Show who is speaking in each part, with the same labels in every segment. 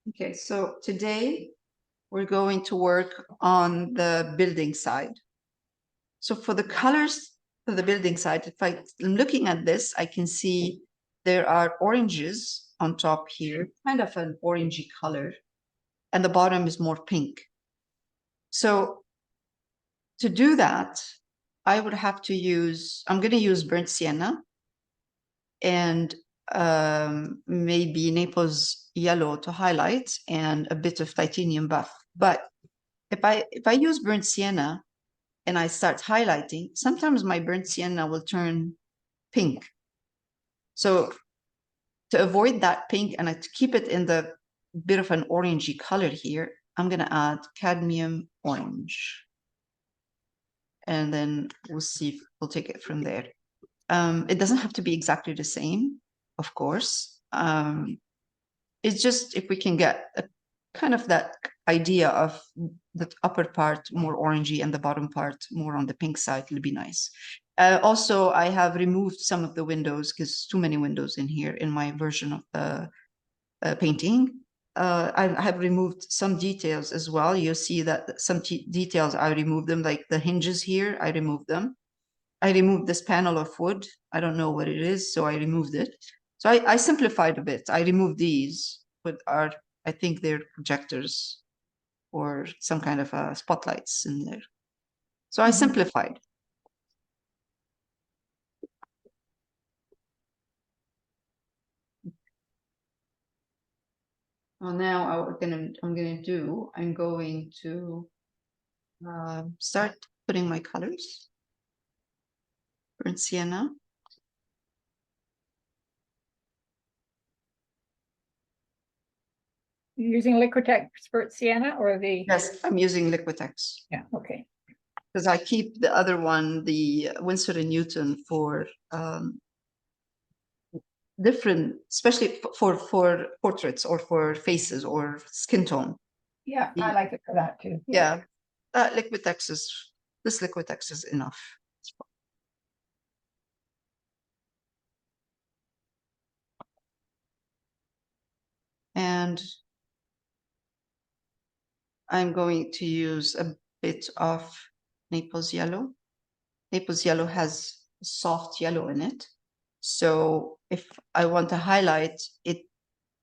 Speaker 1: Okay, so today we're going to work on the building side. So for the colors for the building side, if I'm looking at this, I can see there are oranges on top here, kind of an orangey color, and the bottom is more pink. So to do that, I would have to use, I'm going to use burnt sienna and maybe Naples yellow to highlight and a bit of titanium buff. But if I use burnt sienna and I start highlighting, sometimes my burnt sienna will turn pink. So to avoid that pink and to keep it in the bit of an orangey color here, I'm going to add cadmium orange. And then we'll see if we'll take it from there. It doesn't have to be exactly the same, of course. It's just if we can get a kind of that idea of the upper part more orangey and the bottom part more on the pink side, it'll be nice. Also, I have removed some of the windows because too many windows in here in my version of the painting. I have removed some details as well. You'll see that some details, I removed them, like the hinges here, I removed them. I removed this panel of wood. I don't know what it is, so I removed it. So I simplified a bit. I removed these, but I think they're projectors or some kind of spotlights in there. So I simplified. Well, now I'm going to start putting my colors. Burnt sienna.
Speaker 2: You're using Liquitex burnt sienna or the?
Speaker 1: Yes, I'm using Liquitex.
Speaker 2: Yeah, okay.
Speaker 1: Because I keep the other one, the Winsor & Newton, for different, especially for portraits or for faces or skin tone.
Speaker 2: Yeah, I like it for that too.
Speaker 1: Yeah, Liquitex is, this Liquitex is enough. And I'm going to use a bit of Naples yellow. Naples yellow has soft yellow in it. So if I want to highlight, it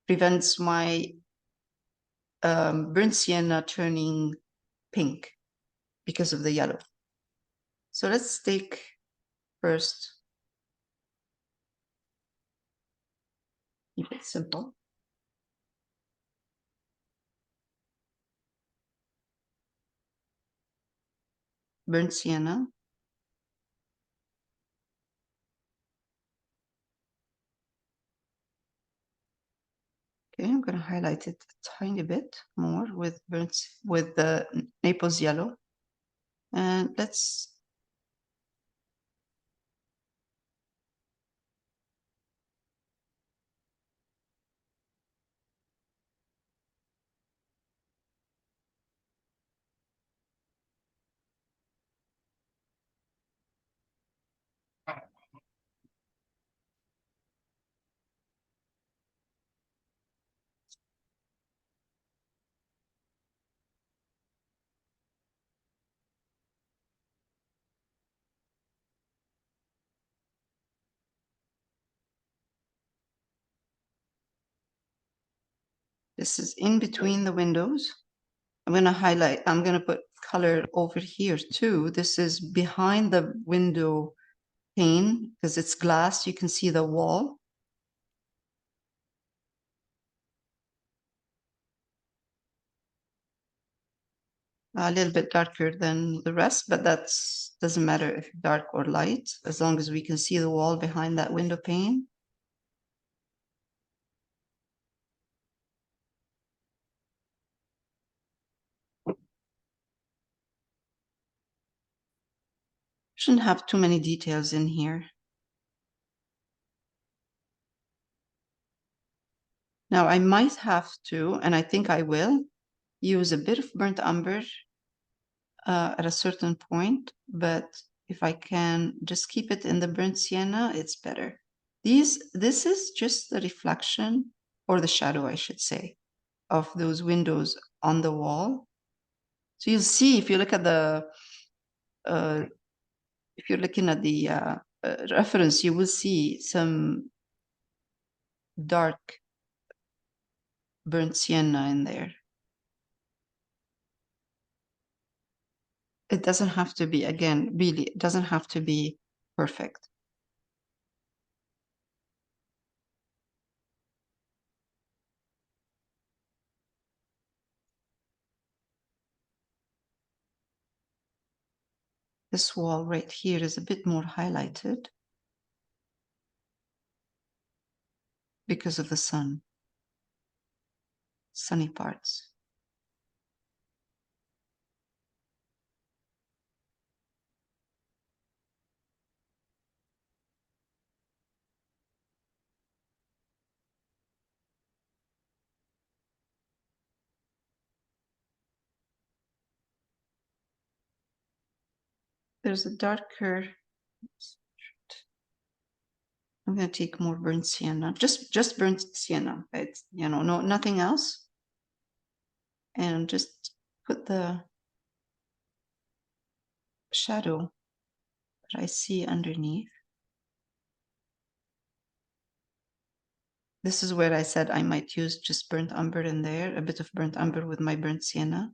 Speaker 1: prevents my burnt sienna turning pink because of the yellow. So let's take first, keep it simple. Burnt sienna. Okay, I'm going to highlight it a tiny bit more with the Naples yellow. And let's this is in between the windows. I'm going to highlight, I'm going to put color over here too. This is behind the window pane because it's glass. You can see the wall. A little bit darker than the rest, but that doesn't matter if dark or light, as long as we can see the wall behind that window pane. Shouldn't have too many details in here. Now I might have to, and I think I will, use a bit of burnt umber at a certain point, but if I can just keep it in the burnt sienna, it's better. This is just the reflection, or the shadow, I should say. of those windows on the wall. So you'll see if you look at the, if you're looking at the reference, you will see some dark burnt sienna in there. It doesn't have to be, again, really, it doesn't have to be perfect. This wall right here is a bit more highlighted because of the sunny parts. There's a darker, I'm going to take more burnt sienna, just burnt sienna. It's, no, nothing else. And just put the shadow that I see underneath. This is where I said I might use just burnt umber in there, a bit of burnt umber with my burnt sienna.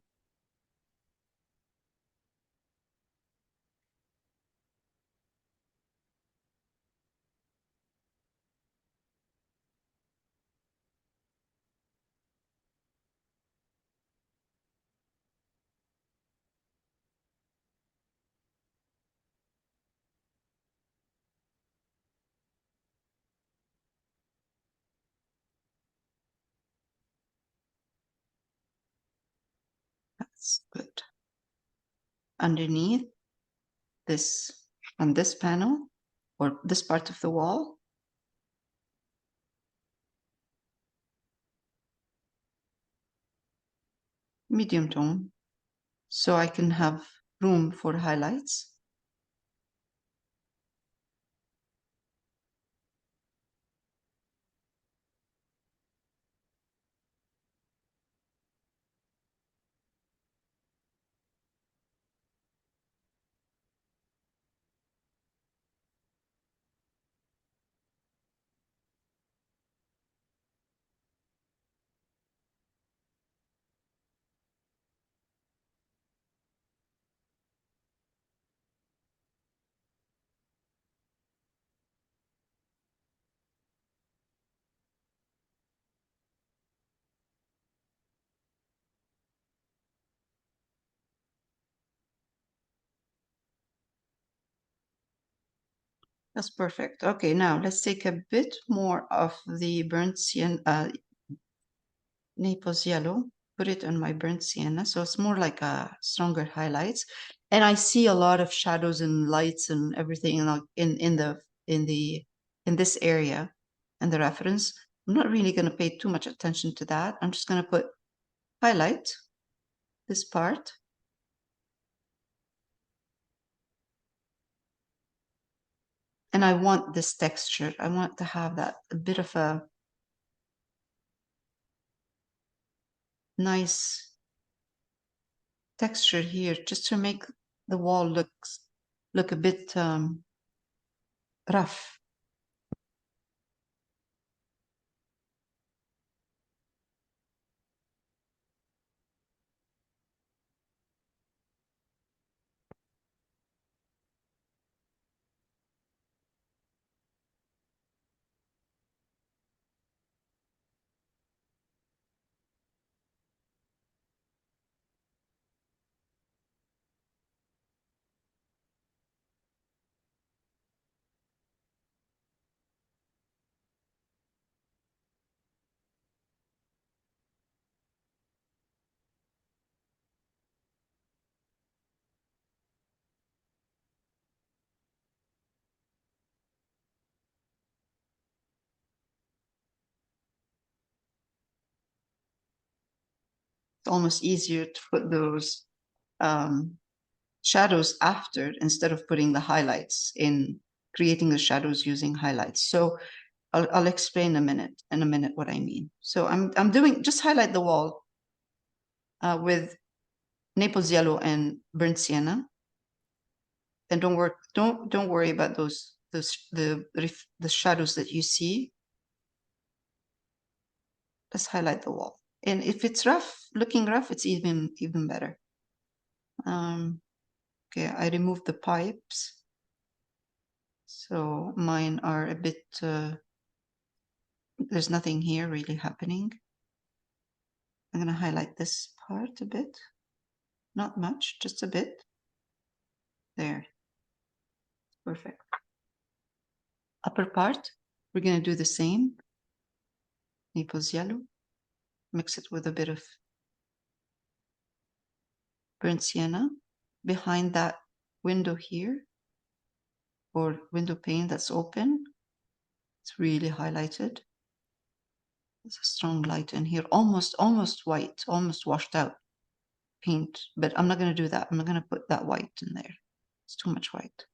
Speaker 1: That's good. Underneath this, on this panel, or this part of the wall, medium tone, so I can have room for highlights. That's perfect. Okay, now let's take a bit more of the burnt sienna, Naples yellow, put it on my burnt sienna. So it's more like a stronger highlights. And I see a lot of shadows and lights and everything in this area and the reference. I'm not really going to pay too much attention to that. I'm just going to put highlight this part. And I want this texture. I want to have that a bit of a nice texture here, just to make the wall look a bit rough. It's almost easier to put those shadows after instead of putting the highlights in, creating the shadows using highlights. So I'll explain in a minute what I mean. So I'm doing, just highlight the wall with Naples yellow and burnt sienna. And don't worry about the shadows that you see. Let's highlight the wall. And if it's looking rough, it's even better. Okay, I removed the pipes. So mine are a bit, there's nothing here really happening. I'm going to highlight this part a bit. Not much, just a bit. There. Perfect. Upper part, we're going to do the same. Naples yellow. Mix it with a bit of burnt sienna. Behind that window here, or window pane that's open, it's really highlighted. There's a strong light in here, almost white, almost washed out paint, but I'm not going to do that. I'm not going to put that white in there. It's too much white.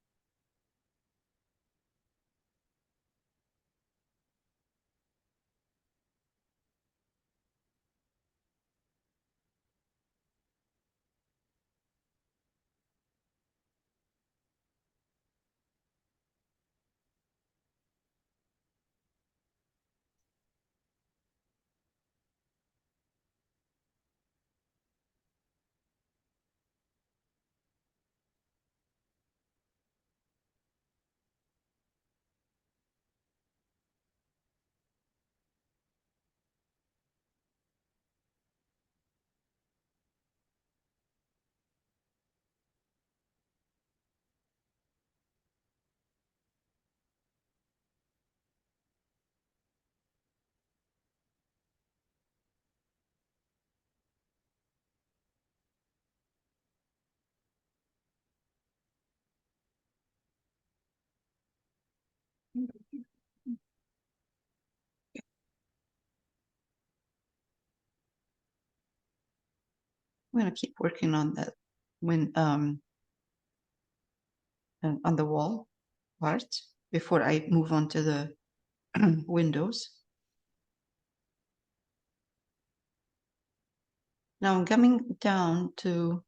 Speaker 1: I'm going to keep working on that when on the wall part before I move on to the windows. Now I'm coming down to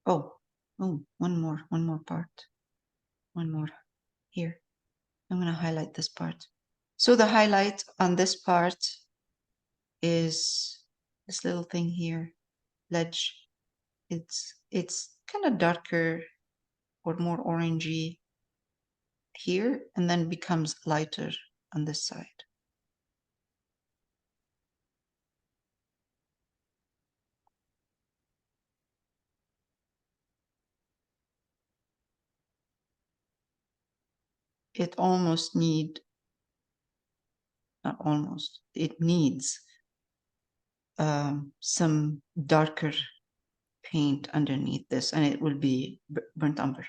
Speaker 1: one more part. One more here. I'm going to highlight this part. So the highlight on this part is this little thing here, ledge. It's kind of darker or more orangey here, and then becomes lighter on this side. It almost need, not almost, it needs some darker paint underneath this, and it will be burnt umber.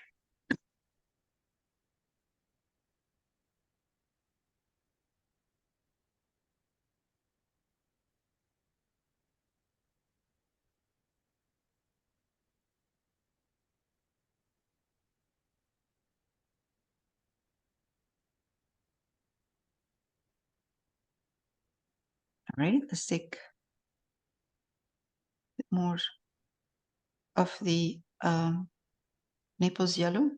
Speaker 1: All right, let's take a bit more of the Naples yellow,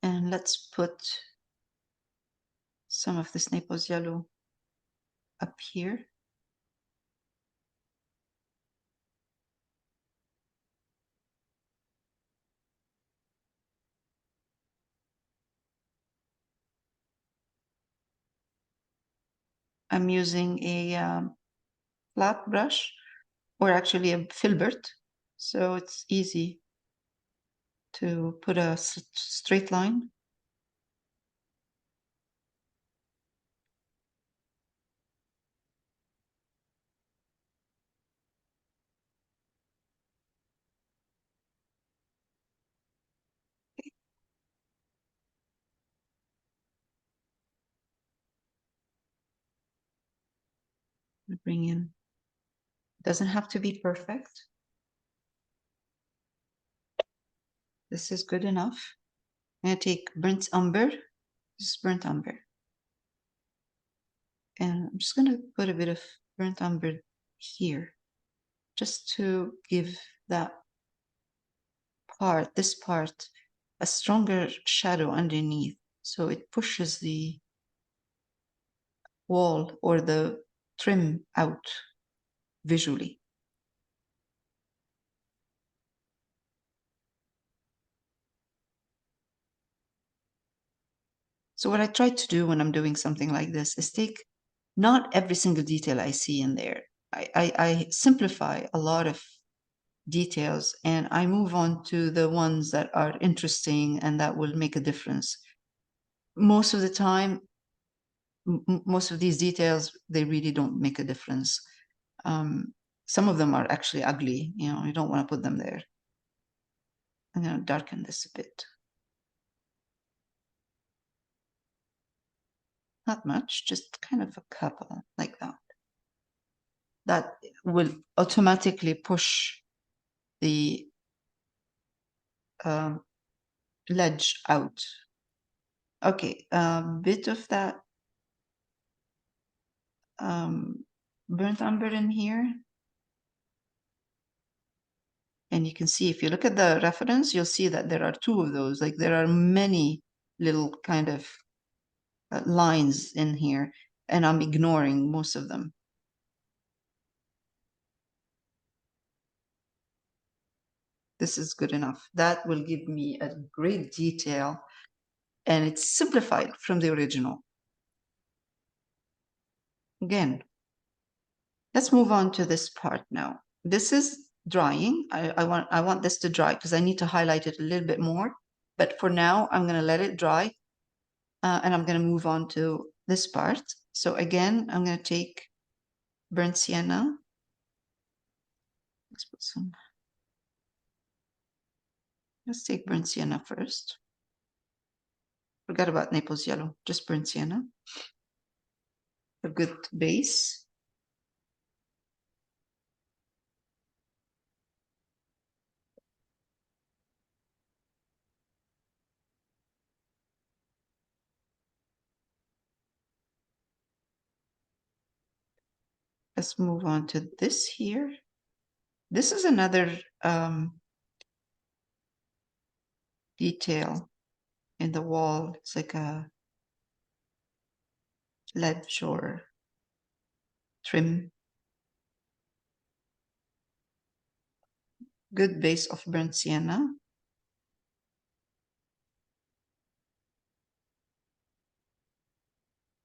Speaker 1: and let's put some of this Naples yellow up here. I'm using a flat brush, or actually a filbert, so it's easy to put a straight line. Bring in, doesn't have to be perfect. This is good enough. I'm going to take burnt umber. This is burnt umber. And I'm just going to put a bit of burnt umber here, just to give that part, this part, a stronger shadow underneath. So it pushes the wall or the trim out visually. So what I try to do when I'm doing something like this is take not every single detail I see in there. I simplify a lot of details and I move on to the ones that are interesting and that will make a difference. Most of the time, most of these details, they really don't make a difference. Some of them are actually ugly, you don't want to put them there. I'm going to darken this a bit. Not much, just kind of a couple like that. That will automatically push the ledge out. Okay, a bit of that burnt umber in here. And you can see, if you look at the reference, you'll see that there are two of those. Like there are many little kind of lines in here, and I'm ignoring most of them. This is good enough. That will give me a great detail, and it's simplified from the original. Again, let's move on to this part now. This is drying. I want this to dry because I need to highlight it a little bit more. But for now, I'm going to let it dry, and I'm going to move on to this part. So again, I'm going to take burnt sienna. Let's put some. Let's take burnt sienna first. Forgot about Naples yellow, just burnt sienna. A good base. Let's move on to this here. This is another detail in the wall. It's like a ledge or trim. Good base of burnt sienna.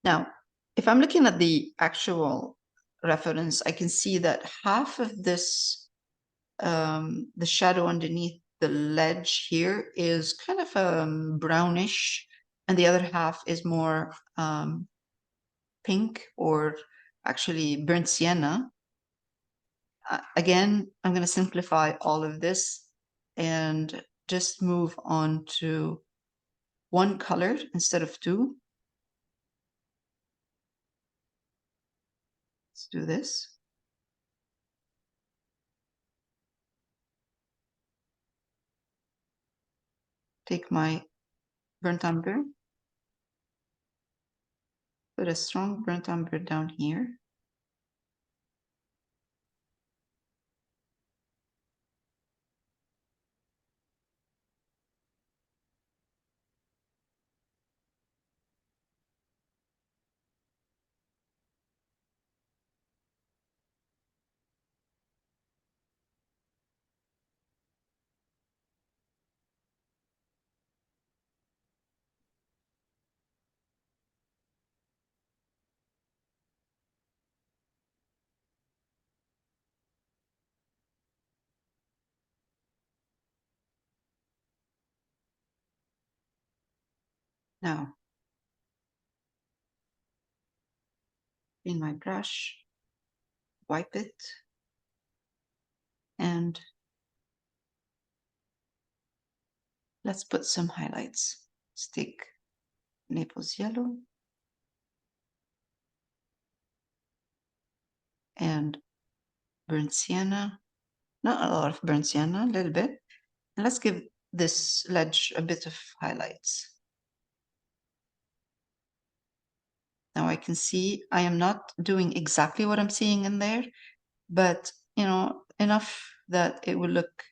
Speaker 1: Now, if I'm looking at the actual reference, I can see that half of this, the shadow underneath the ledge here is kind of brownish, and the other half is more pink or actually burnt sienna. Again, I'm going to simplify all of this and just move on to one color instead of two. Let's do this. Take my burnt umber, put a strong burnt umber down here. Now, in my brush, wipe it, and let's put some highlights. Stick Naples yellow and burnt sienna. Not a lot of burnt sienna, a little bit. And let's give this ledge a bit of highlights. Now I can see I am not doing exactly what I'm seeing in there, but enough that it will look,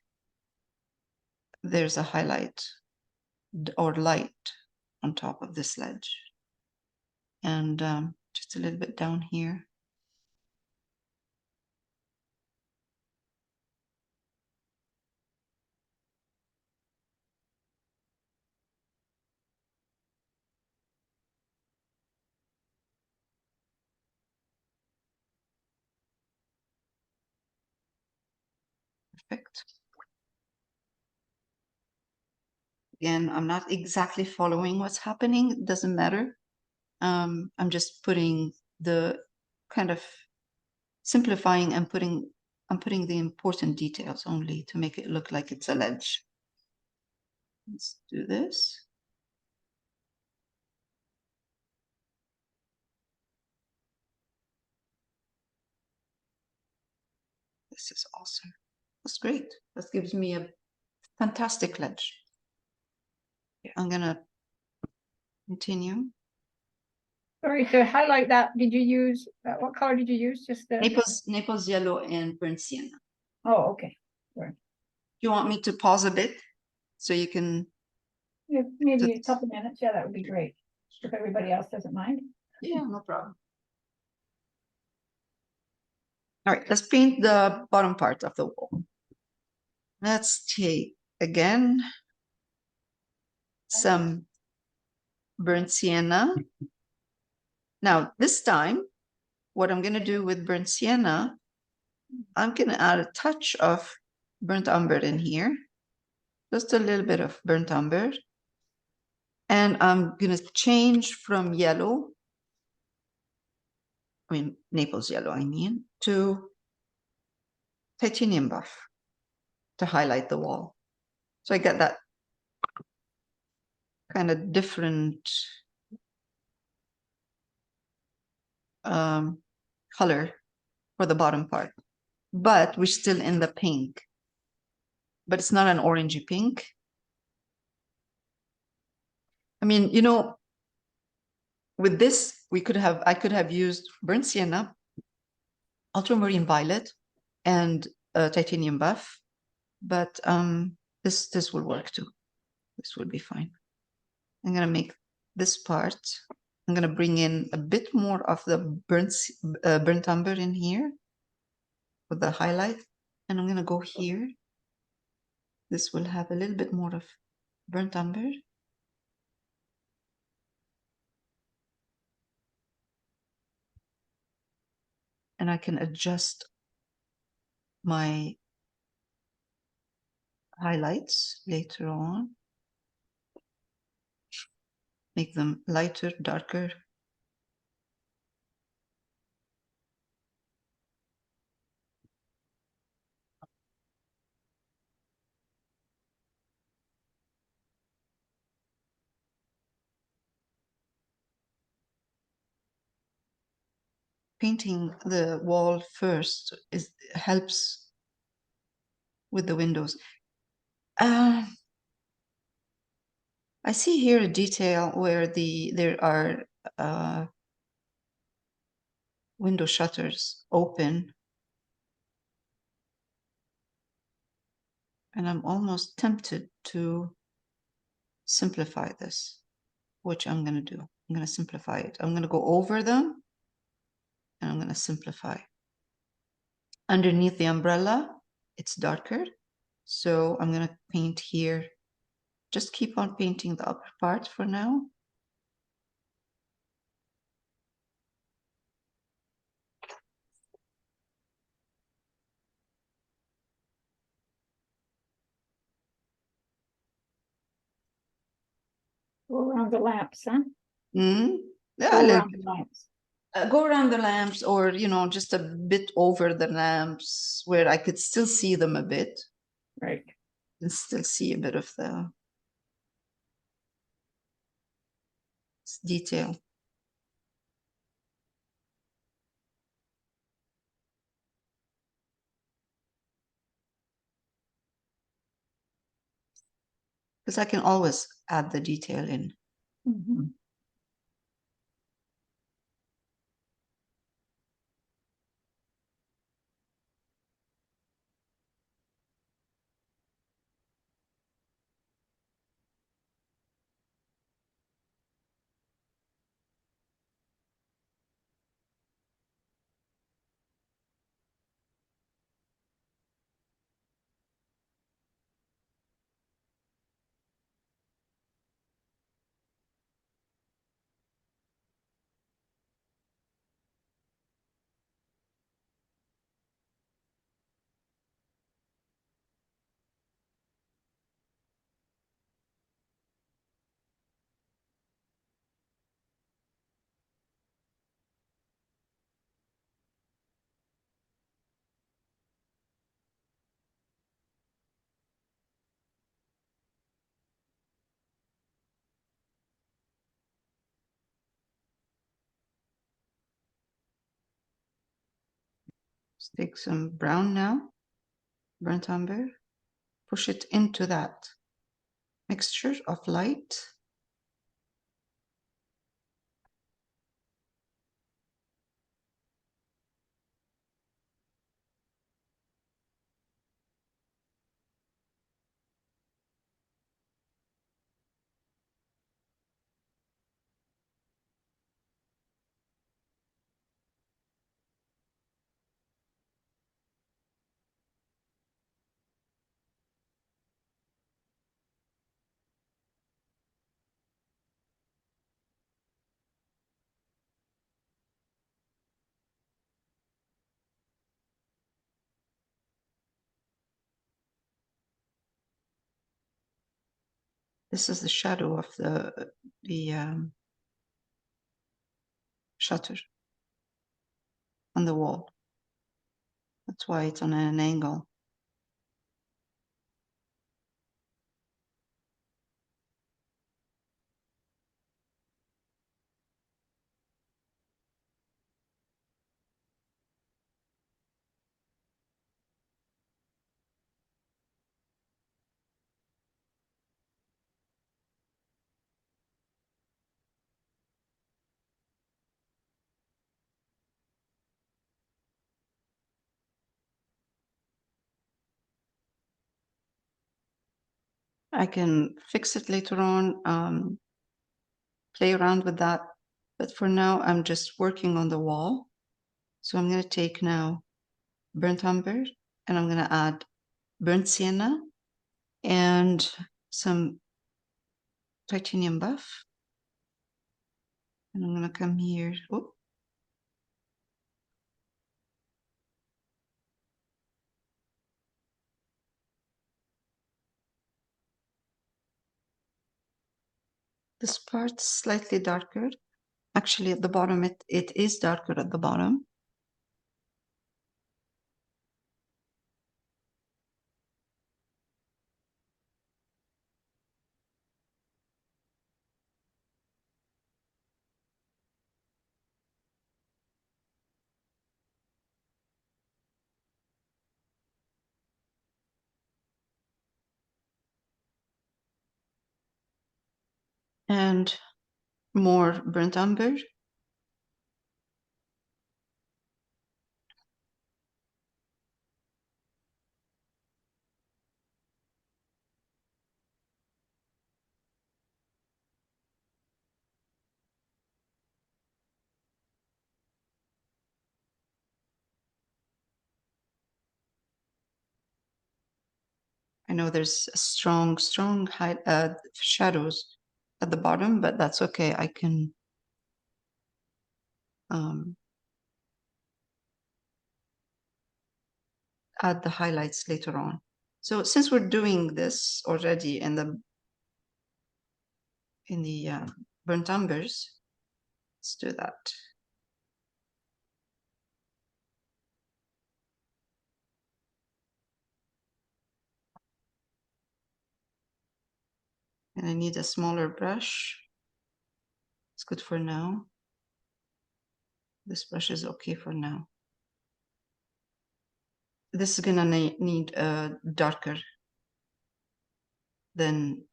Speaker 1: there's a highlight or light on top of this ledge. And just a little bit down here. Perfect. Again, I'm not exactly following what's happening. It doesn't matter. I'm just putting the kind of simplifying and I'm putting the important details only to make it look like it's a ledge. Let's do this. This is awesome. That's great. That gives me a fantastic ledge.
Speaker 2: Yeah.
Speaker 1: I'm gonna continue.
Speaker 2: Sorry, to highlight that, did you use, what color did you use? Just the,
Speaker 1: Naples yellow and burnt sienna.
Speaker 2: oh, okay. Sorry.
Speaker 1: Do you want me to pause a bit so you can?
Speaker 2: Yeah, maybe a couple minutes, yeah, that would be great, if everybody else doesn't mind.
Speaker 1: Yeah, no problem. All right, let's paint the bottom part of the wall. Let's take, again, some burnt sienna. Now, this time, what I'm going to do with burnt sienna, I'm going to add a touch of burnt umber in here. Just a little bit of burnt umber. And I'm going to change from yellow, Naples yellow, to titanium buff to highlight the wall. So I get that kind of different color for the bottom part, but we're still in the pink, but it's not an orangey pink. I mean, with this, I could have used burnt sienna, ultramarine violet, and titanium buff, but this will work too. This will be fine. I'm gonna make this part. I'm gonna bring in a bit more of the burnt umber in here with the highlight, and I'm gonna go here. This will have a little bit more of burnt umber. And I can adjust my highlights later on. Make them lighter, darker. Painting the wall first helps with the windows. I see here a detail where there are window shutters open. And I'm almost tempted to simplify this, which I'm going to do. I'm going to simplify it. I'm going to go over them and I'm going to simplify. Underneath the umbrella, it's darker. So I'm going to paint here. Just keep on painting the upper part for now.
Speaker 2: Go around the lamps, huh?
Speaker 1: Mm? Yeah,
Speaker 2: Go
Speaker 1: a little
Speaker 2: around
Speaker 1: bit.
Speaker 2: the lamps.
Speaker 1: Go around the lamps or, just a bit over the lamps where I could still see them a bit.
Speaker 2: Right.
Speaker 1: And still see a bit of the detail. Because I can always add the detail in.
Speaker 2: Mhm.
Speaker 1: Let's take some brown now, burnt umber, push it into that mixture of light. This is the shadow of the shutter on the wall. That's why it's on an angle. I can fix it later on, play around with that. But for now, I'm just working on the wall. So I'm going to take now burnt umber and I'm going to add burnt sienna and some titanium buff. And I'm going to come here. Oh, this part's slightly darker. Actually, at the bottom, it is darker at the bottom. And more burnt umber. I know there's strong shadows at the bottom, but that's okay. I can add the highlights later on. So since we're doing this already in the burnt umbers, let's do that. And I need a smaller brush. It's good for now. This brush is okay for now. This is gonna need darker than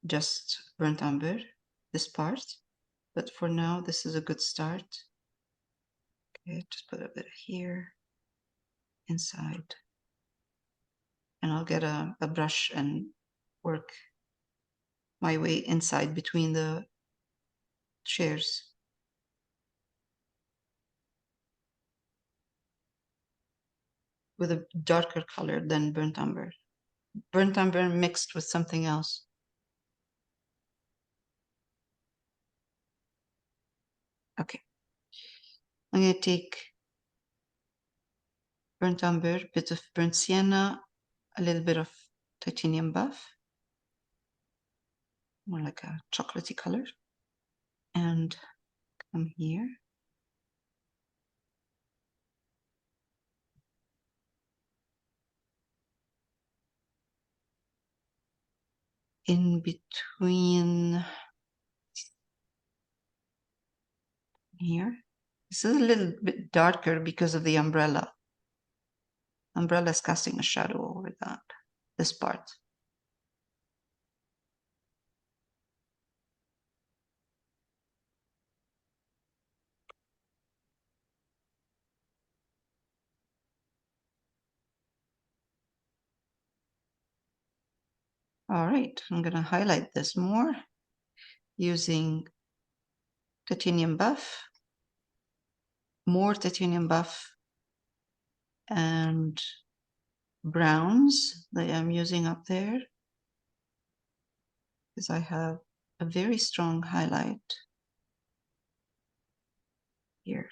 Speaker 1: just burnt umber, this part. But for now, this is a good start. Okay, just put a bit here inside. And I'll get a brush and work my way inside between the chairs. With a darker color than burnt umber. Burnt umber mixed with something else. Okay. I'm going to take burnt umber, a bit of burnt sienna, a little bit of titanium buff, more like a chocolatey color, and come here. In between here. This is a little bit darker because of the umbrella. umbrella is casting a shadow over this part. All right, I'm going to highlight this more using titanium buff, more titanium buff, and browns that I'm using up there because I have a very strong highlight here.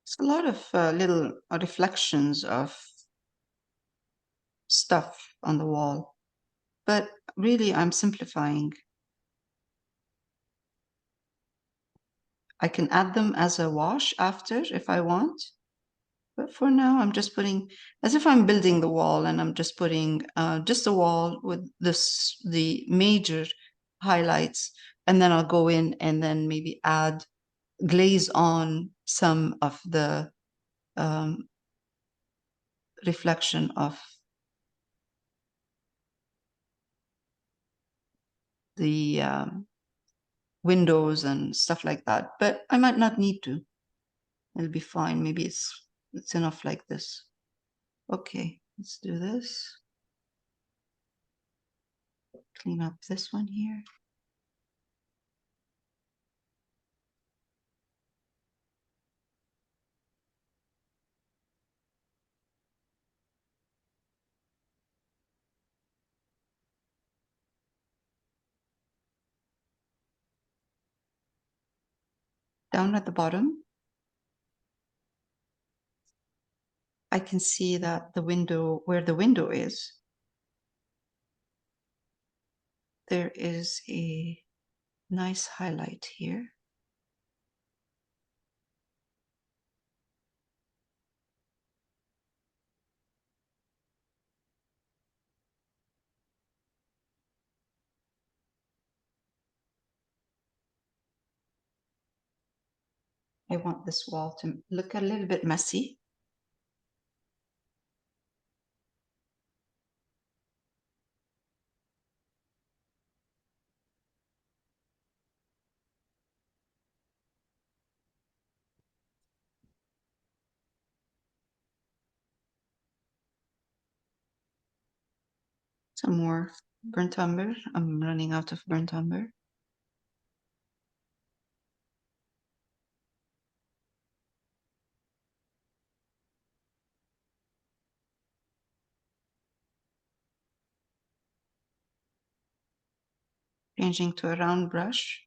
Speaker 1: It's a lot of little reflections of stuff on the wall, but really I'm simplifying. I can add them as a wash after if I want, but for now I'm just putting, as if I'm building the wall, and I'm just putting just a wall with the major highlights, and then I'll go in and then maybe add, glaze on some of the reflection of the windows and stuff like that, but I might not need to. It'll be fine. Maybe it's enough like this. Okay, let's do this. Clean up this one here. Down at the bottom, I can see that the window, where the window is, there is a nice highlight here. I want this wall to look a little bit messy. Some more burnt umber. I'm running out of burnt umber. Changing to a round brush.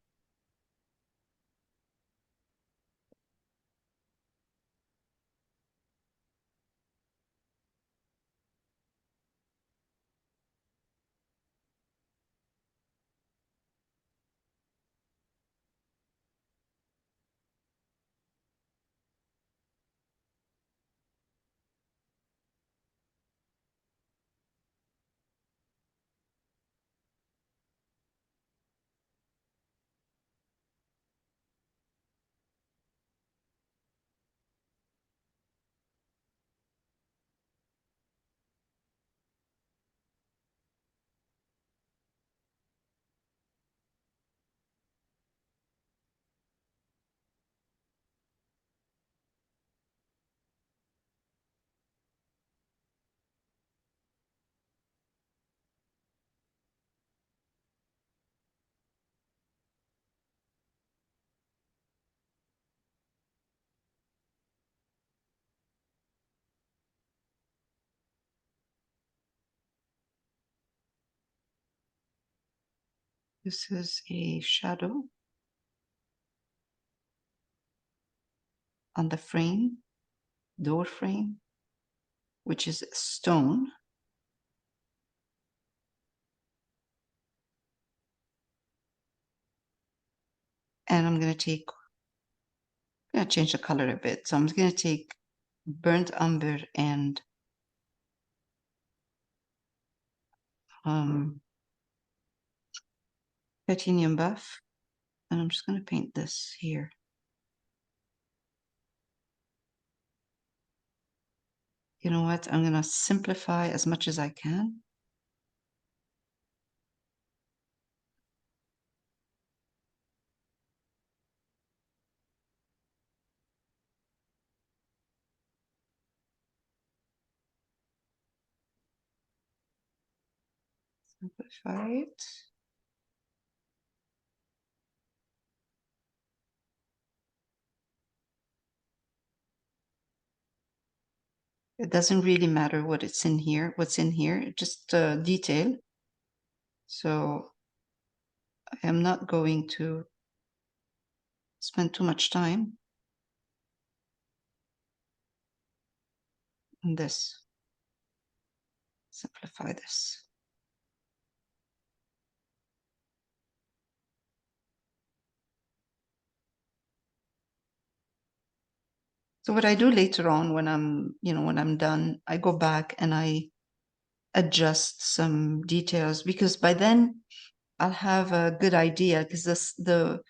Speaker 1: This is a shadow on the frame, door frame, which is stone. And I'm going to change the color a bit. So I'm going to take burnt umber and titanium buff. And I'm just going to paint this here. You know what? I'm going to simplify as much as I can. Simplify it. It doesn't really matter what's in here, just detail. So I am not going to spend too much time on this. Simplify this. So what I do later on when I'm done, I go back and I adjust some details, because by then I'll have a good idea, because the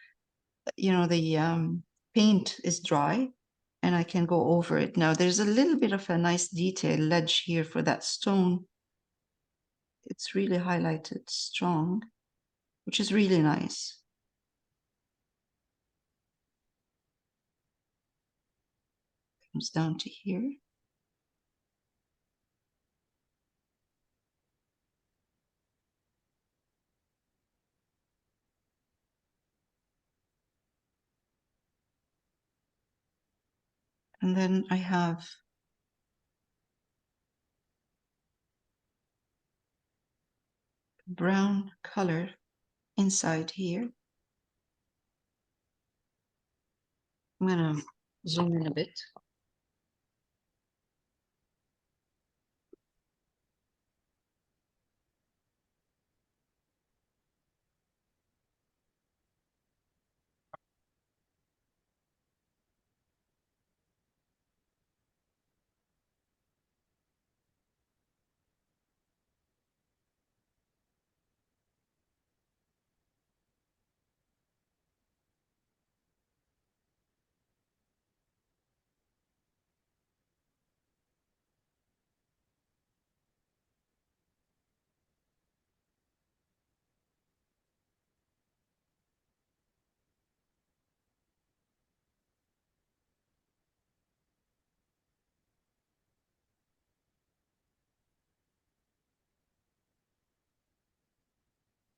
Speaker 1: paint is dry and I can go over it. Now there's a little bit of a nice detail ledge here for that stone. It's really highlighted strong, which is really nice. Comes down to here. And then I have brown color inside here. I'm going to zoom in a bit.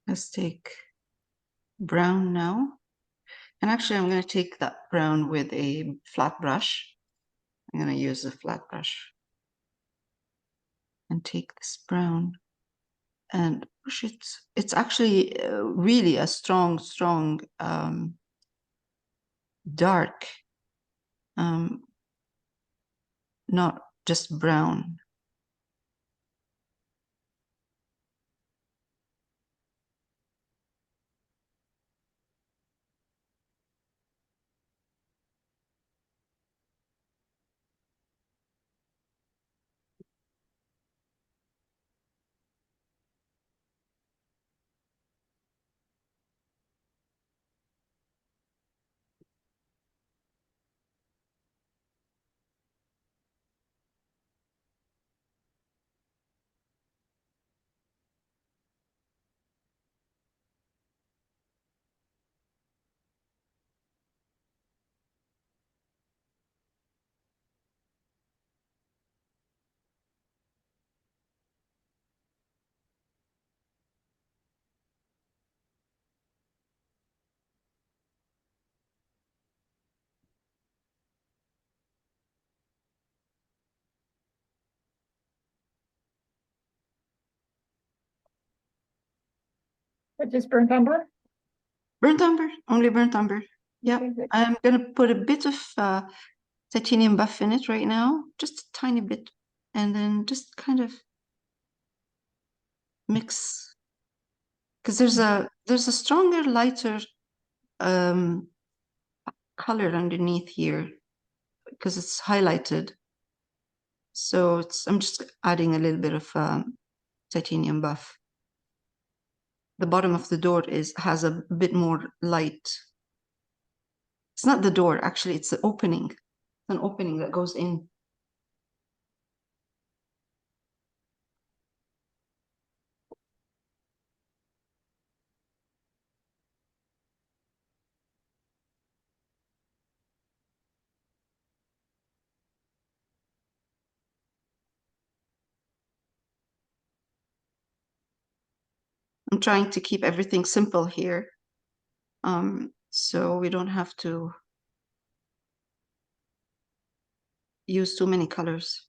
Speaker 1: Let's take brown now. And actually, I'm going to take that brown with a flat brush. I'm going to use a flat brush and take this brown and push it. It's actually really a strong, dark, not just brown.
Speaker 2: But just burnt umber?
Speaker 1: Burnt umber, only burnt umber. Yeah,
Speaker 2: Okay, good.
Speaker 1: I'm gonna put a bit of titanium buff in it right now, just a tiny bit, and then just kind of mix, because there's a stronger, lighter color underneath here because it's highlighted. So I'm just adding a little bit of titanium buff. The bottom of the door has a bit more light. It's not the door, actually, it's the opening. It's an opening that goes in. I'm trying to keep everything simple here, so we don't have to use too many colors.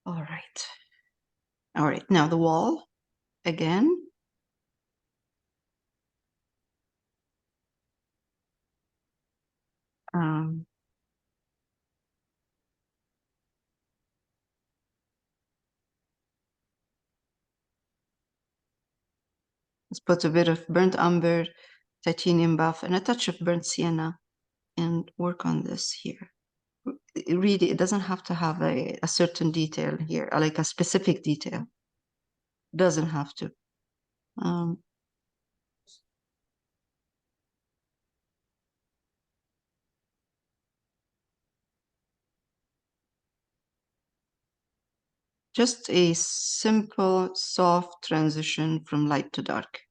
Speaker 1: All right. All right, now the wall again. Um, let's put a bit of burnt umber, titanium buff, and a touch of burnt sienna and work on this here. It doesn't have to have a certain detail here, like a specific detail. Doesn't have to. Just a simple, soft transition from light to dark.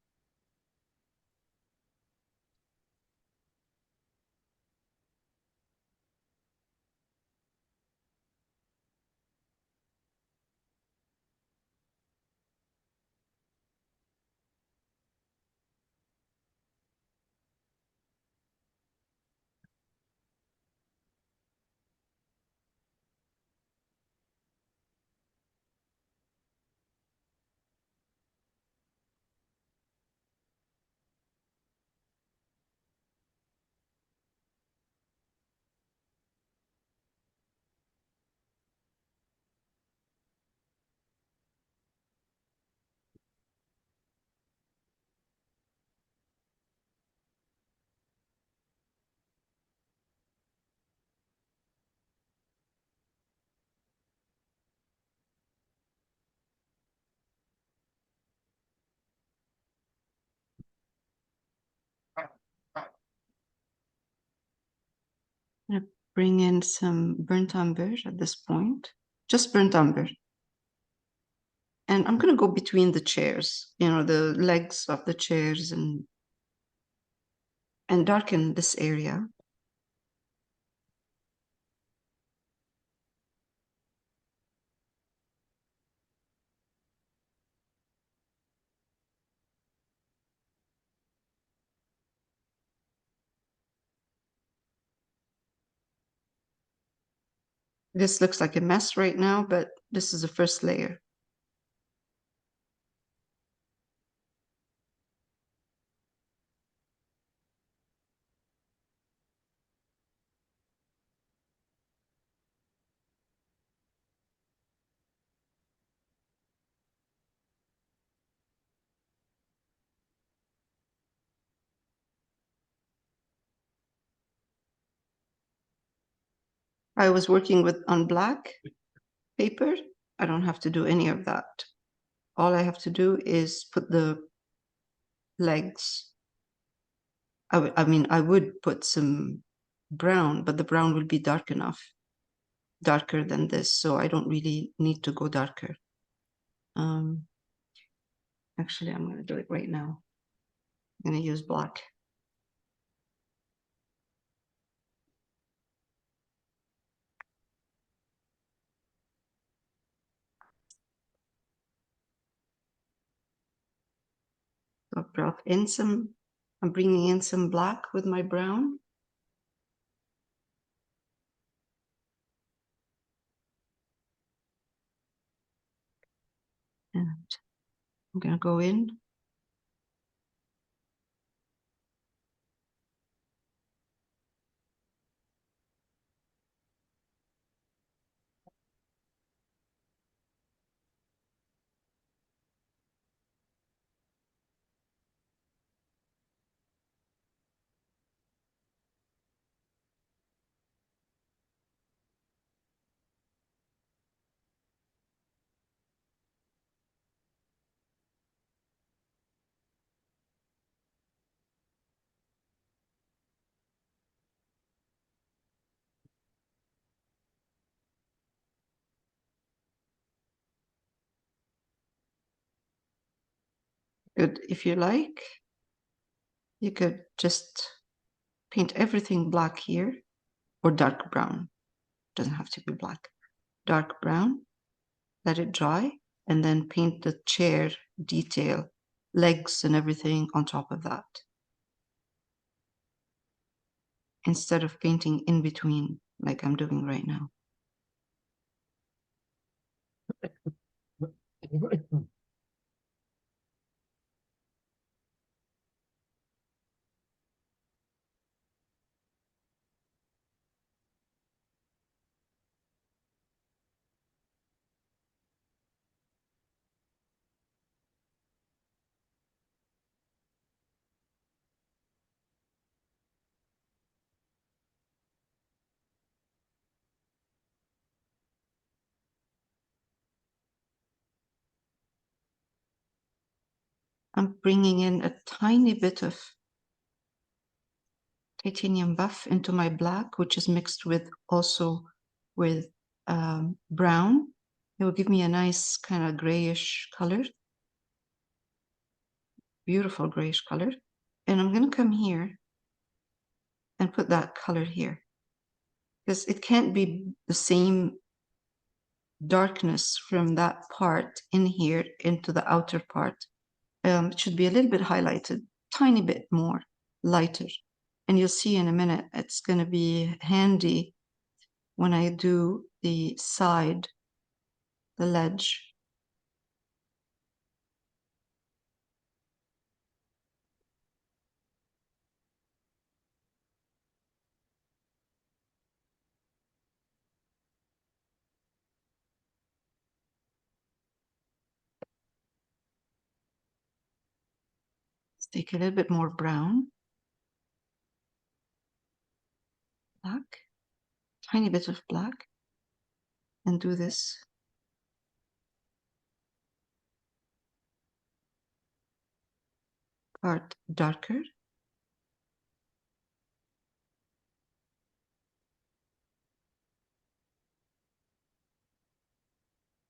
Speaker 1: I'm gonna bring in some burnt umber at this point, just burnt umber. And I'm gonna go between the chairs, the legs of the chairs and darken this area. This looks like a mess right now, but this is the first layer. I was working on black paper. I don't have to do any of that. All I have to do is put the legs. I mean, I would put some brown, but the brown will be dark enough, darker than this, so I don't really need to go darker. Actually, I'm going to do it right now. I'm going to use black. So I'm bringing in some black with my brown. And I'm going to go in. Good. If you like, you could just paint everything black here or dark brown. Doesn't have to be black. Dark brown, let it dry, and then paint the chair detail, legs and everything on top of that. Instead of painting in between like I'm doing right now. I'm bringing in a tiny bit of titanium buff into my black, which is mixed with also with brown. It will give me a nice kind of grayish color. Beautiful grayish color. And I'm going to come here and put that color here. Because it can't be the same darkness from that part in here into the outer part. It should be a little bit highlighted, tiny bit more lighter. And you'll see in a minute, it's going to be handy when I do the side, the ledge. Let's take a little bit more brown, black, tiny bit of black, and do this part darker.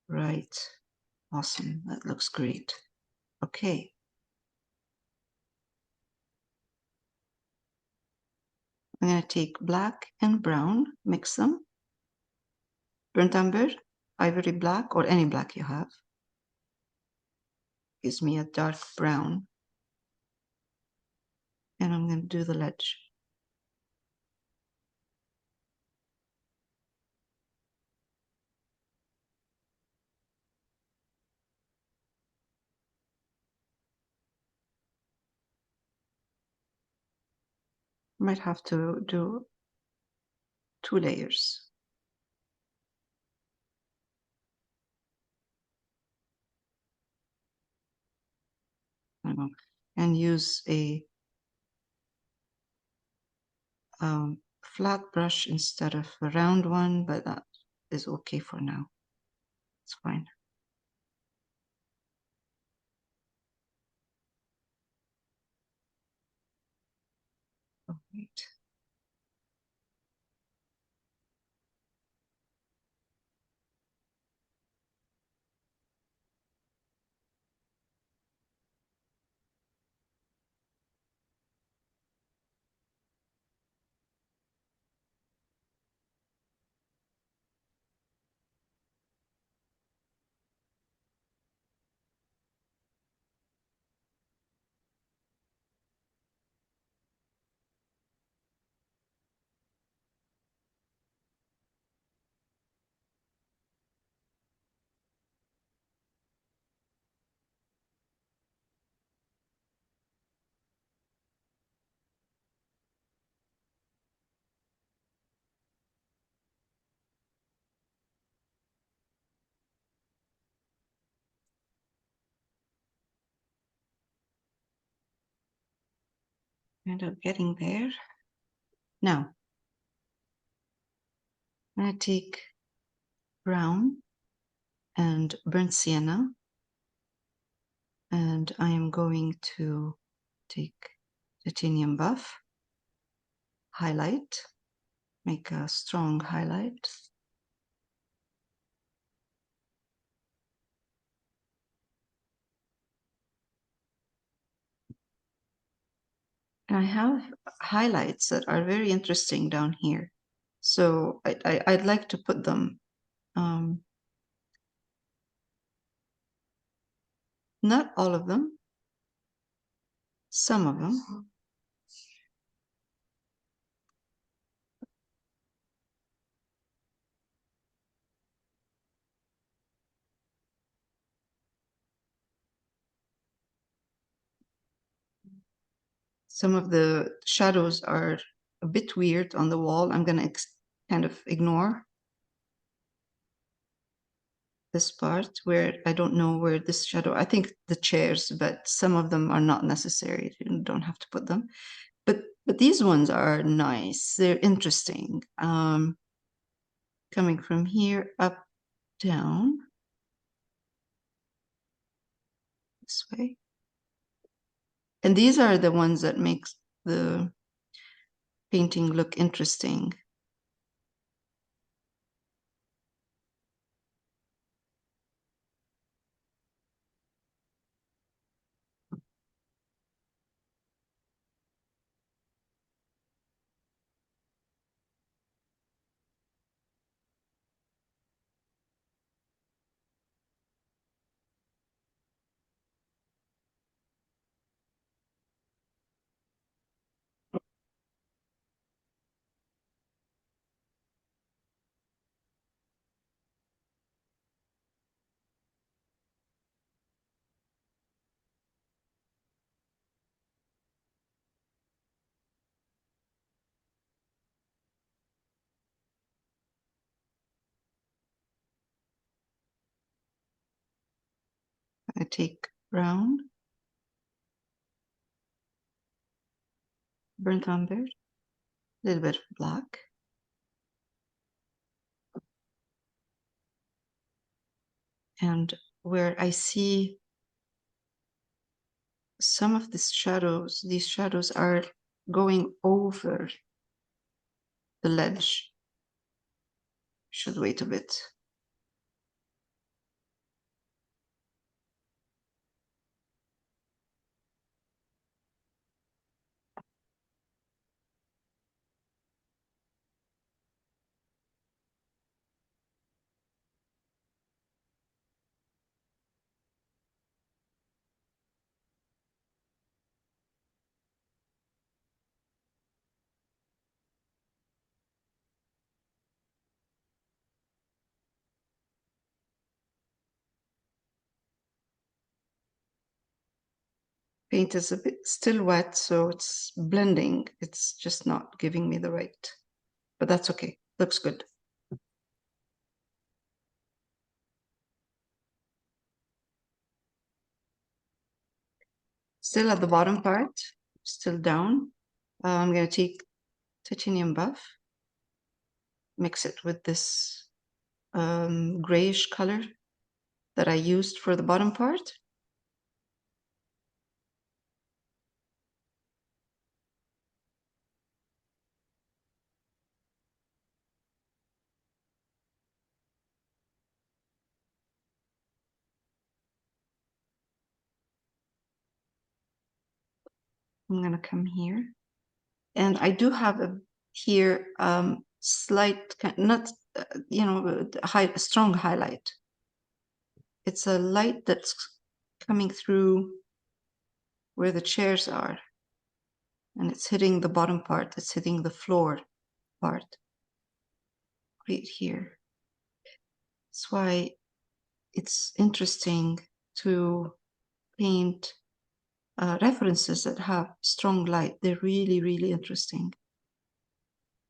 Speaker 1: Right. Awesome. That looks great. Okay. I'm going to take black and brown, mix them. Burnt umber, ivory black, or any black you have. Gives me a dark brown. And I'm going to do the ledge. Might have to do 2 layers. And use a flat brush instead of a round one, but that is okay for now. It's fine. Oh, wait. Kind of getting there. Now, I'm going to take brown and burnt sienna, and I am going to take titanium buff, highlight, make a strong highlight. And I have highlights that are very interesting down here. So I'd like to put them. Not all of them, some of them. Some of the shadows are a bit weird on the wall. I'm going to kind of ignore this part where I don't know where this shadow, I think the chairs, but some of them are not necessary. You don't have to put them. But these ones are nice. They're interesting. Coming from here up, down, this way. And these are the ones that makes the painting look interesting. I take brown, burnt umber, a little bit of black. And where I see some of these shadows are going over the ledge. Should wait a bit. Paint is a bit still wet, so it's blending. It's just not giving me the right, but that's okay. Looks good. Still at the bottom part, still down. I'm going to take titanium buff, mix it with this grayish color that I used for the bottom part. I'm going to come here. And I do have here slight, not, strong highlight. It's a light that's coming through where the chairs are. And it's hitting the bottom part. It's hitting the floor part. Right here. That's why it's interesting to paint references that have strong light. They're really, really interesting.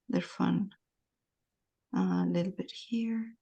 Speaker 1: They're fun. A little bit here.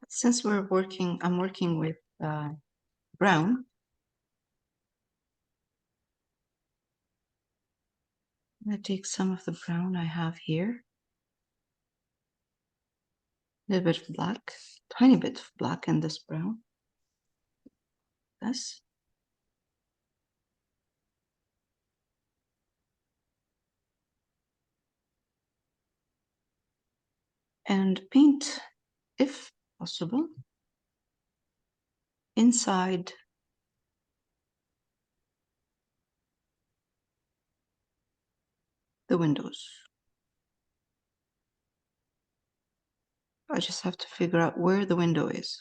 Speaker 1: Since I'm working with brown. I'm going to take some of the brown I have here. A little bit of black, tiny bit of black in this brown. This. And paint, if possible, inside the windows. I just have to figure out where the window is.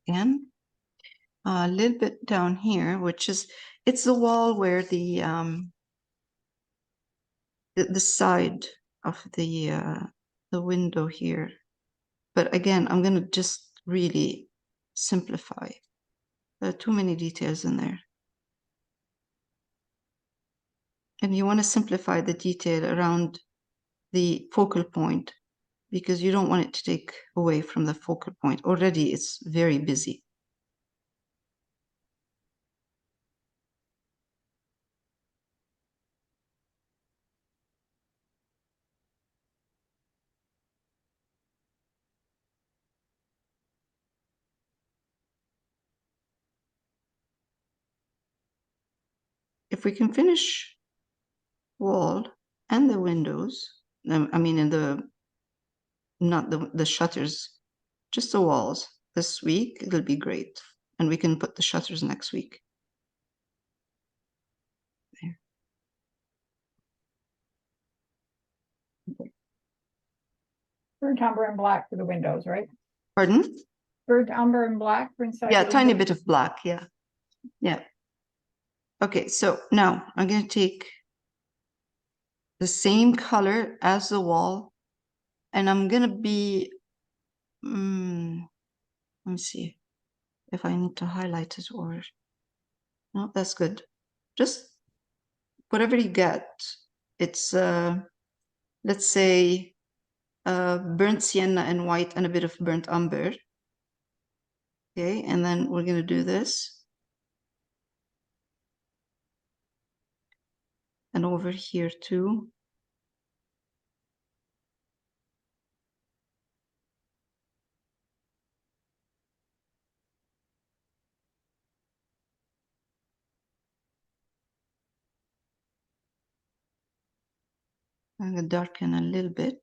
Speaker 1: Again, a little bit down here, which is, it's the wall where the side of the window here. But again, I'm going to just really simplify. There are too many details in there. And you want to simplify the detail around the focal point because you don't want it to take away from the focal point. Already it's very busy. If we can finish wall and the windows, I mean, in the, not the shutters, just the walls this week, it'll be great. And we can put the shutters next week. There.
Speaker 2: Burnt umber and black for the windows, right?
Speaker 1: Pardon?
Speaker 2: Burnt umber and black for inside.
Speaker 1: Yeah,
Speaker 2: the
Speaker 1: tiny
Speaker 2: windows.
Speaker 1: bit of black, yeah. Yeah. Okay, so now I'm going to take the same color as the wall, and I'm going to be, let me see if I need to highlight it or, no, that's good. Just whatever you get. It's, let's say, burnt sienna and white and a bit of burnt umber. Okay, and then we're going to do this. And over here too. I'm going to darken a little bit.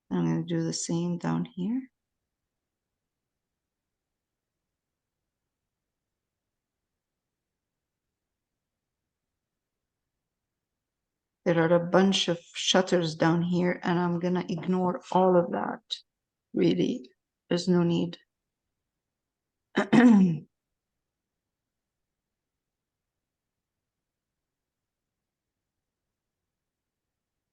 Speaker 1: I'm going to do the same down here. There are a bunch of shutters down here, and I'm going to ignore all of that. Really, there's no need.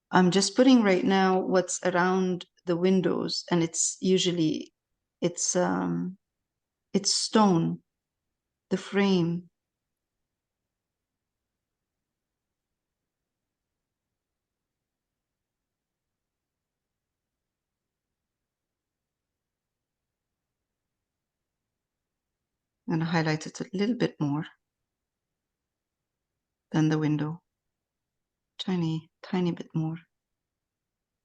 Speaker 1: I'm just putting right now what's around the windows, and it's usually, it's stone, the frame. I'm going to highlight it a little bit more than the window. Tiny bit more.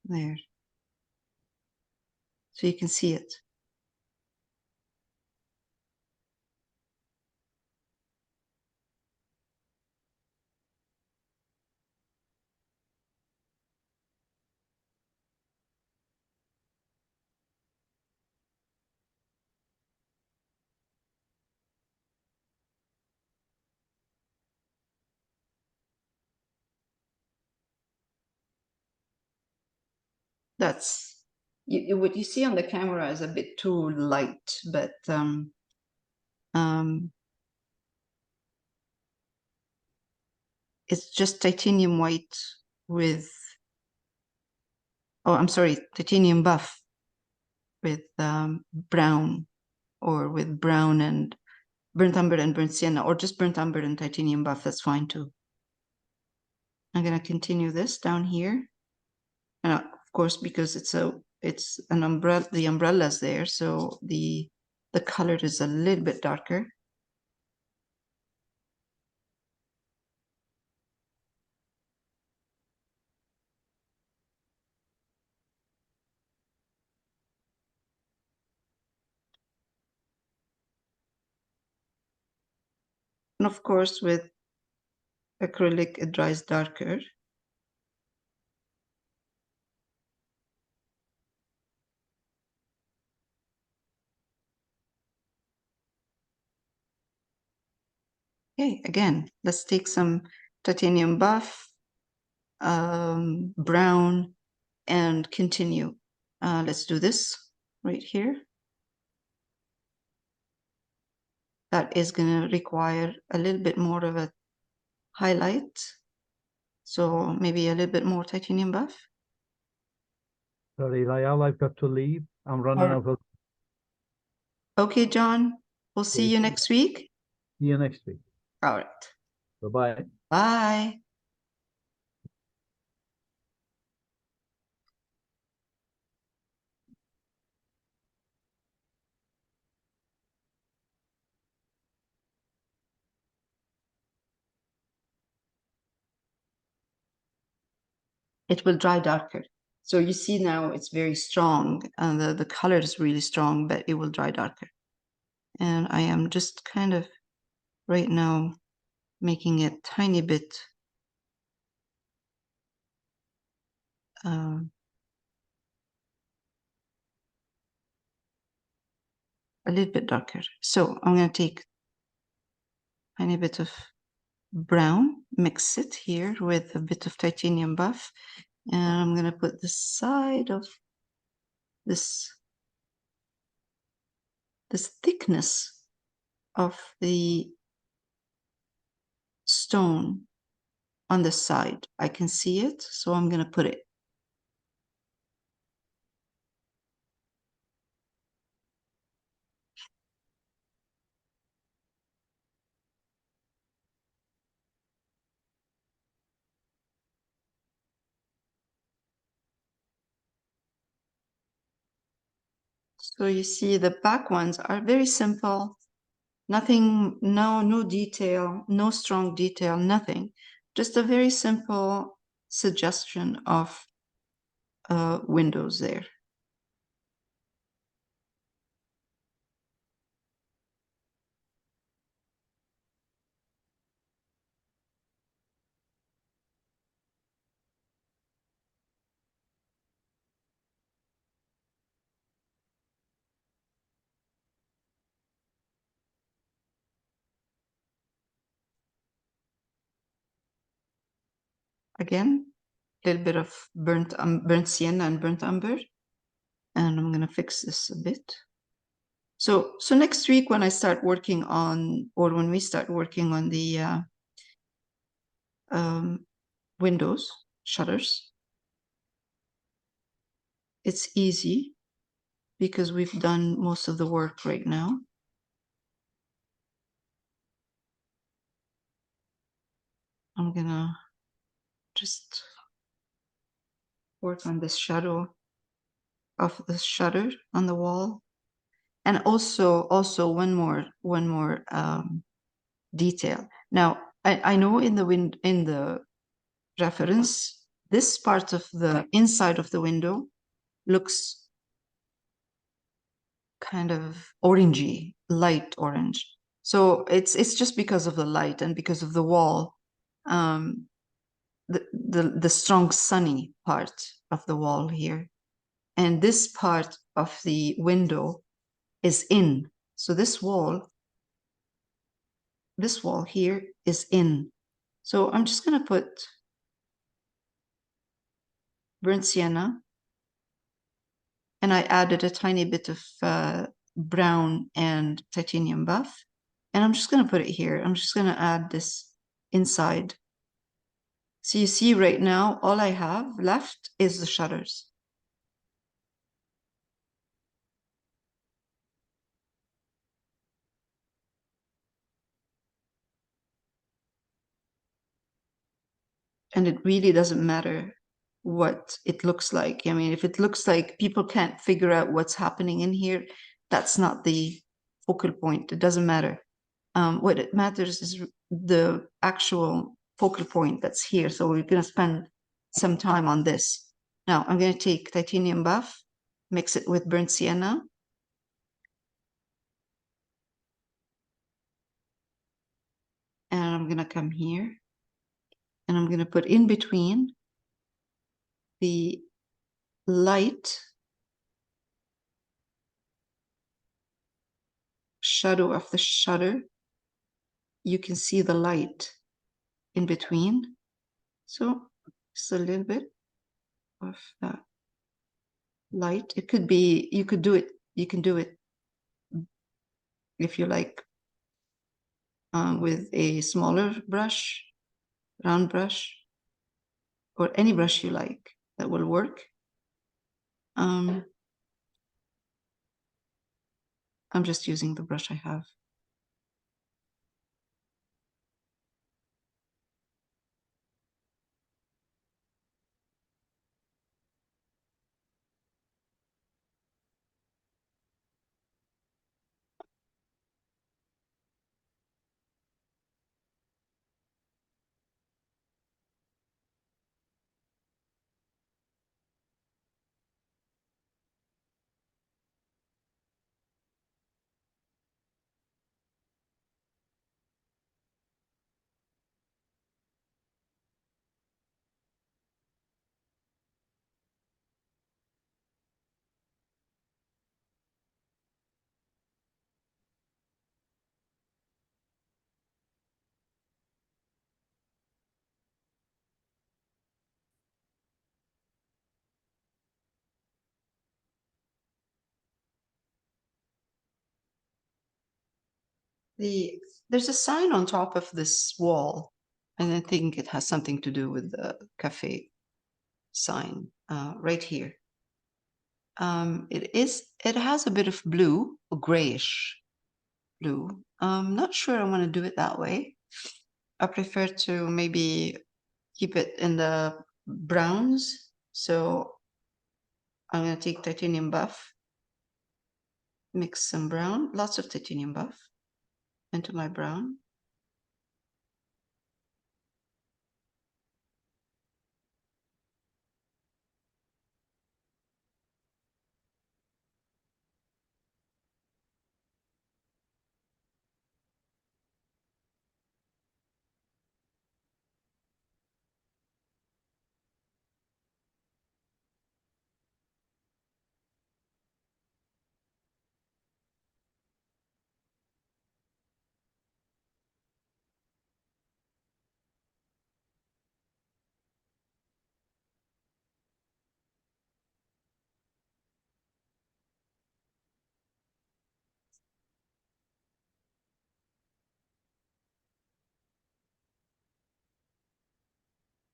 Speaker 1: There. So you can see it. That's what you see on the camera is a bit too light, but it's just titanium white with, oh, I'm sorry, titanium buff with brown, or with brown and burnt umber and burnt sienna, or just burnt umber and titanium buff. That's fine too. I'm going to continue this down here. And of course, because it's an umbrella, the umbrella's there, so the color is a little bit darker. And of course, with acrylic, it dries darker. Okay, again, let's take some titanium buff, brown, and continue. Let's do this right here. That is going to require a little bit more of a highlight. So maybe a little bit more titanium buff.
Speaker 3: Sorry, Layal, I've got to leave. I'm running
Speaker 1: Alright.
Speaker 3: out of.
Speaker 1: Okay, John, we'll see you next week.
Speaker 3: See you next week.
Speaker 1: All right.
Speaker 3: Bye-bye.
Speaker 1: Bye. It will dry darker. So you see now it's very strong, and the color is really strong, but it will dry darker. And I am just kind of right now making it tiny bit a little bit darker. So I'm going to take a tiny bit of brown, mix it here with a bit of titanium buff, and I'm going to put the side of this thickness of the stone on the side. I can see it, so I'm going to put it. So you see the back ones are very simple. Nothing, no detail, no strong detail, nothing. Just a very simple suggestion of windows there. Again, a little bit of burnt sienna and burnt umber. And I'm going to fix this a bit. So next week when I start working on, or when we start working on the windows, shutters, it's easy because we've done most of the work right now. I'm gonna just work on this shadow of the shutter on the wall. And also one more detail. Now, I know in the reference, this part of the inside of the window looks kind of orangey, light orange. So it's just because of the light and because of the wall, the strong sunny part of the wall here. And this part of the window is in. So this wall here is in. So I'm just going to put burnt sienna, and I added a tiny bit of brown and titanium buff. And I'm just going to put it here. I'm just going to add this inside. So you see right now, all I have left is the shutters. And it really doesn't matter what it looks like. I mean, if it looks like people can't figure out what's happening in here, that's not the focal point. It doesn't matter. What it matters is the actual focal point that's here. So we're going to spend some time on this. Now I'm going to take titanium buff, mix it with burnt sienna. And I'm going to come here and I'm going to put in between the light shadow of the shutter. You can see the light in between. So just a little bit of that light. It could be, you can do it if you like with a smaller brush, round brush, or any brush you like that will work. I'm just using the brush I have. There's a sign on top of this wall, and I think it has something to do with the cafe sign right here. It has a bit of blue, or grayish blue. I'm not sure I want to do it that way. I prefer to maybe keep it in the browns. So I'm going to take titanium buff, mix some brown, lots of titanium buff into my brown.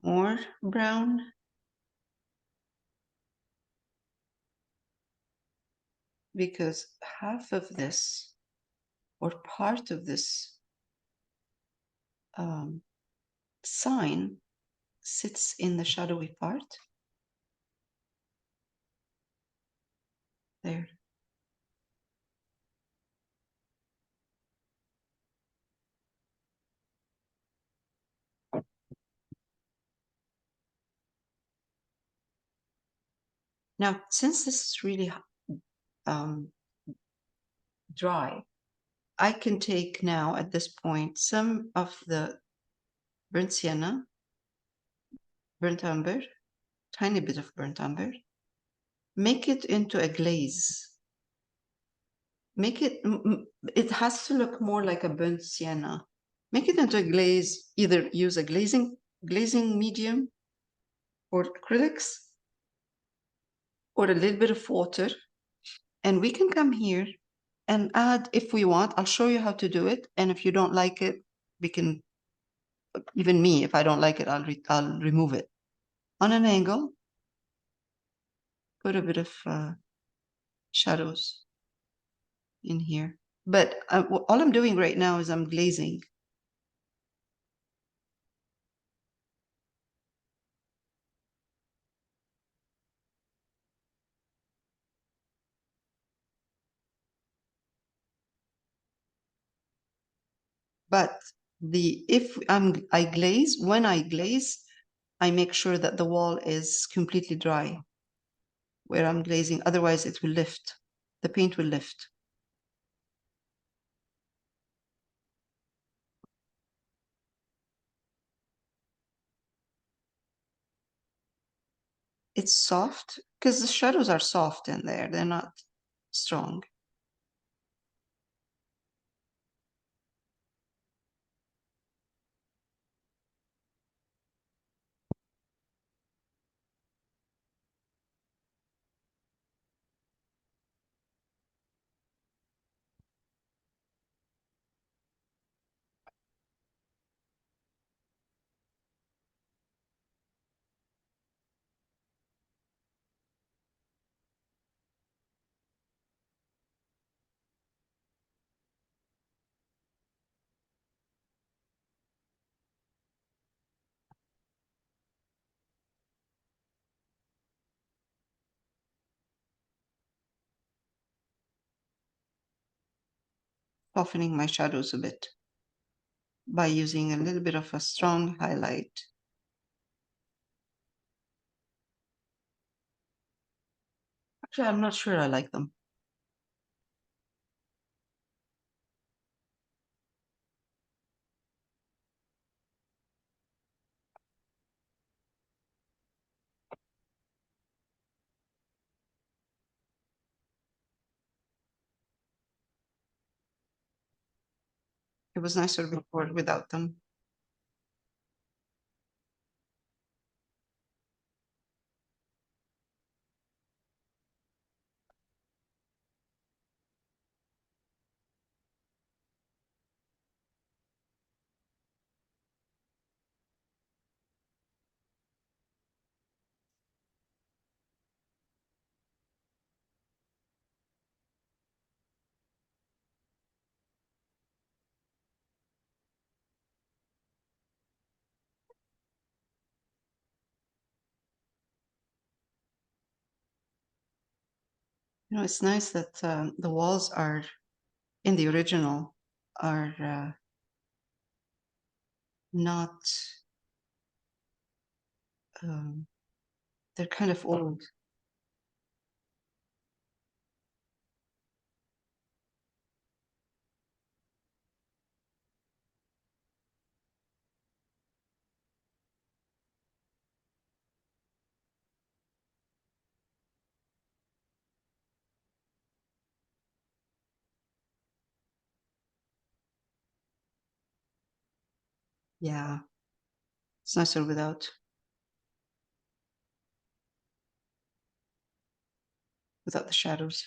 Speaker 1: More brown. Because half of this, or part of this sign, sits in the shadowy part. There. Now, since this is really dry, I can take now at this point some of the burnt sienna, burnt umber, tiny bit of burnt umber, make it into a glaze. Make it, it has to look more like a burnt sienna. Make it into a glaze, either use a glazing medium or acrylics or a little bit of water. And we can come here and add if we want. I'll show you how to do it. And if you don't like it, we can, even me, if I don't like it, I'll remove it. On an angle, put a bit of shadows in here. But all I'm doing right now is I'm glazing. But I glaze, when I glaze, I make sure that the wall is completely dry where I'm glazing. Otherwise, it will lift. The paint will lift. It's soft because the shadows are soft in there. They're not strong. Softening my shadows a bit by using a little bit of a strong highlight. Actually, I'm not sure I like them. It was nicer before without them. You know, it's nice that the walls are in the original are not, they're kind of old. Yeah, it's nicer without the shadows.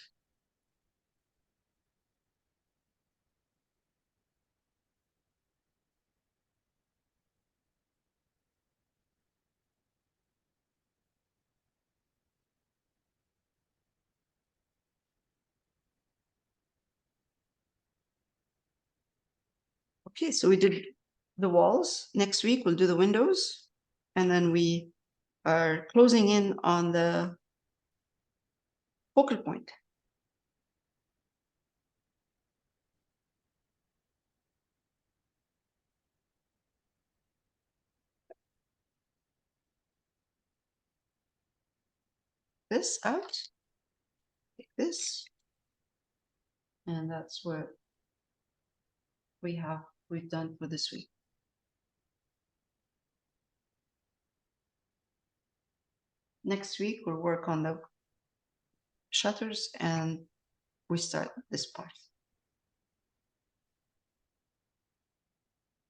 Speaker 1: Okay, so we did the walls. Next week we'll do the windows, and then we are closing in on the focal point. this out, take this, and that's what we've done for this week. Next week we'll work on the shutters and we start this part.